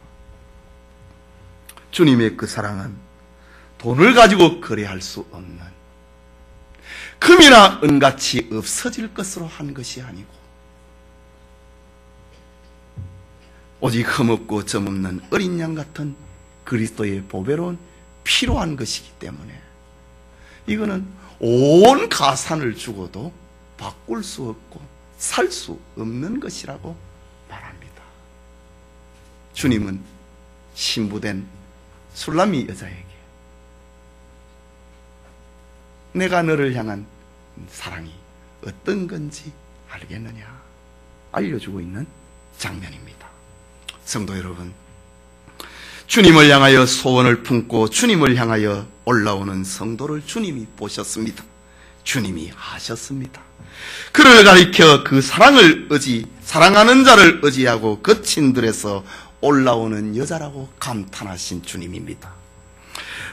주님의 그 사랑은 돈을 가지고 거래할 수 없는 금이나 은같이 없어질 것으로 한 것이 아니고 오직 흠없고 점없는 어린 양 같은 그리스도의 보배로운 피로 한 것이기 때문에 이거는 온 가산을 주고도 바꿀 수 없고 살 수 없는 것이라고 말합니다. 주님은 신부된 술람이 여자에게 내가 너를 향한 사랑이 어떤 건지 알겠느냐 알려주고 있는 장면입니다. 성도 여러분, 주님을 향하여 소원을 품고 주님을 향하여 올라오는 성도를 주님이 보셨습니다. 주님이 아셨습니다. 그를 가리켜 그 사랑하는 자를 의지하고 거친 들에서 올라오는 여자라고 감탄하신 주님입니다.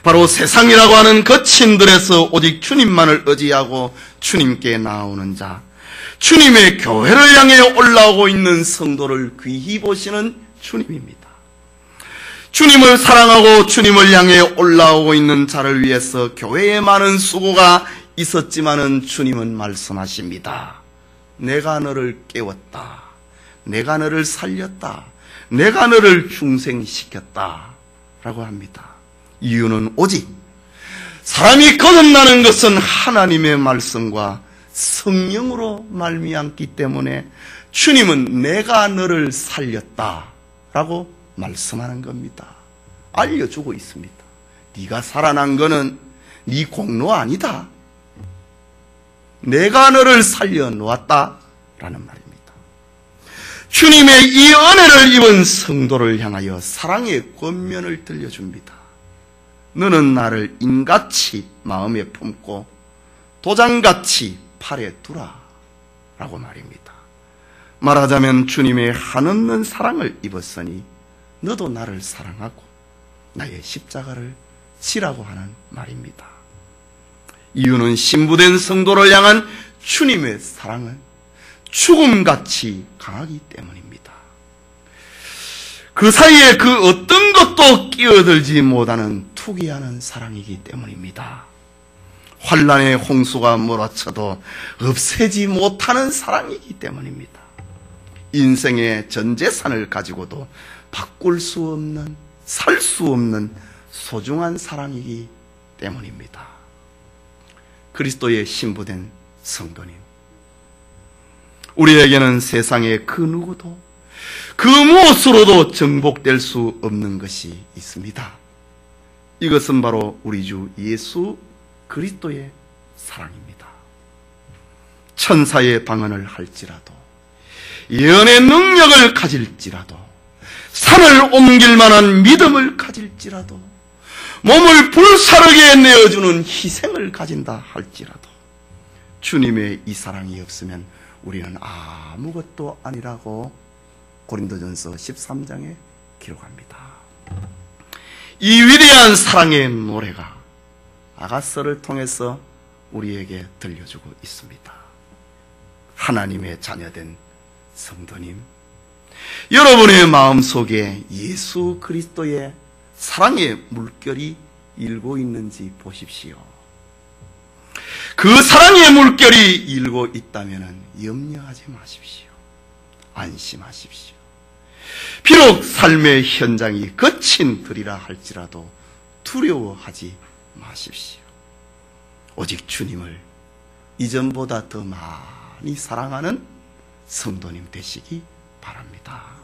바로 세상이라고 하는 거친들에서 오직 주님만을 의지하고 주님께 나오는 자, 주님의 교회를 향해 올라오고 있는 성도를 귀히 보시는 주님입니다. 주님을 사랑하고 주님을 향해 올라오고 있는 자를 위해서 교회에 많은 수고가 있었지만은 주님은 말씀하십니다. 내가 너를 깨웠다. 내가 너를 살렸다. 내가 너를 중생시켰다. 라고 합니다. 이유는 오직 사람이 거듭나는 것은 하나님의 말씀과 성령으로 말미암기 때문에 주님은 내가 너를 살렸다 라고 말씀하는 겁니다. 알려주고 있습니다. 네가 살아난 거는 네 공로 아니다. 내가 너를 살려놓았다 라는 말입니다. 주님의 이 은혜를 입은 성도를 향하여 사랑의 권면을 들려줍니다. 너는 나를 인같이 마음에 품고 도장같이 팔에 두라 라고 말입니다. 말하자면 주님의 한없는 사랑을 입었으니 너도 나를 사랑하고 나의 십자가를 지라고 하는 말입니다. 이유는 신부된 성도를 향한 주님의 사랑은 죽음같이 강하기 때문입니다. 그 사이에 그 어떤 것도 끼어들지 못하는 투기하는 사랑이기 때문입니다. 환난의 홍수가 몰아쳐도 없애지 못하는 사랑이기 때문입니다. 인생의 전 재산을 가지고도 바꿀 수 없는, 살 수 없는 소중한 사랑이기 때문입니다. 그리스도의 신부된 성도님, 우리에게는 세상의 그 누구도 그 무엇으로도 정복될 수 없는 것이 있습니다. 이것은 바로 우리 주 예수 그리스도의 사랑입니다. 천사의 방언을 할지라도, 예언의 능력을 가질지라도, 산을 옮길 만한 믿음을 가질지라도, 몸을 불사르게 내어주는 희생을 가진다 할지라도 주님의 이 사랑이 없으면 우리는 아무것도 아니라고 고린도전서 13장에 기록합니다. 이 위대한 사랑의 노래가 아가서를 통해서 우리에게 들려주고 있습니다. 하나님의 자녀된 성도님, 여러분의 마음속에 예수 그리스도의 사랑의 물결이 일고 있는지 보십시오. 그 사랑의 물결이 일고 있다면 염려하지 마십시오. 안심하십시오. 비록 삶의 현장이 거친 들이라 할지라도 두려워하지 마십시오. 오직 주님을 이전보다 더 많이 사랑하는 성도님 되시기 바랍니다.